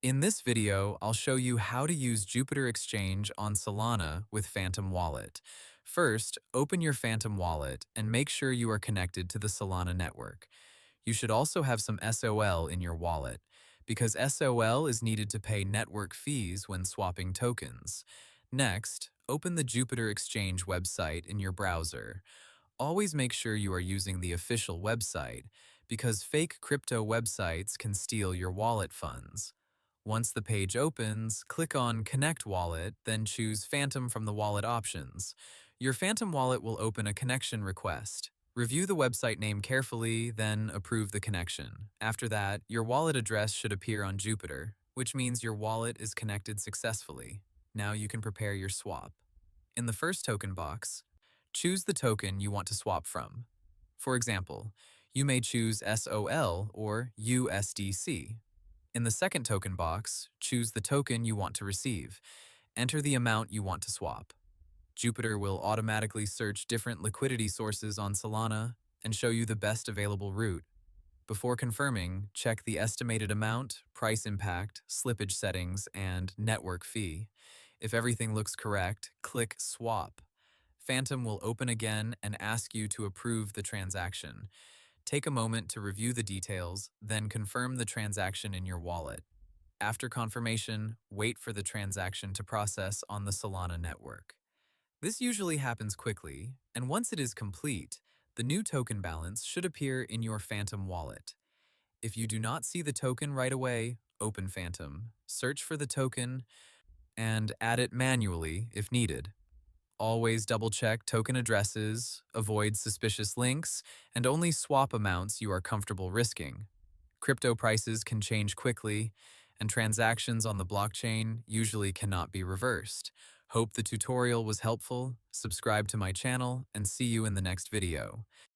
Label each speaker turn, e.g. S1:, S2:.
S1: In this video, I'll show you how to use Jupiter Exchange on Solana with Phantom Wallet. First, open your Phantom Wallet and make sure you are connected to the Solana network. You should also have some SOL in your wallet, because SOL is needed to pay network fees when swapping tokens. Next, open the Jupiter Exchange website in your browser. Always make sure you are using the official website, because fake crypto websites can steal your wallet funds. Once the page opens, click on Connect Wallet, then choose Phantom from the wallet options. Your Phantom Wallet will open a connection request. Review the website name carefully, then approve the connection. After that, your wallet address should appear on Jupiter, which means your wallet is connected successfully. Now you can prepare your swap. In the first token box, choose the token you want to swap from. For example, you may choose SOL or USDC. In the second token box, choose the token you want to receive. Enter the amount you want to swap. Jupiter will automatically search different liquidity sources on Solana and show you the best available route. Before confirming, check the estimated amount, price impact, slippage settings, and network fee. If everything looks correct, click Swap. Phantom will open again and ask you to approve the transaction. Take a moment to review the details, then confirm the transaction in your wallet. After confirmation, wait for the transaction to process on the Solana network. This usually happens quickly, and once it is complete, the new token balance should appear in your Phantom wallet. If you do not see the token right away, open Phantom, search for the token, and add it manually if needed. Always double-check token addresses, avoid suspicious links, and only swap amounts you are comfortable risking. Crypto prices can change quickly, and transactions on the blockchain usually cannot be reversed. Hope the tutorial was helpful, subscribe to my channel, and see you in the next video.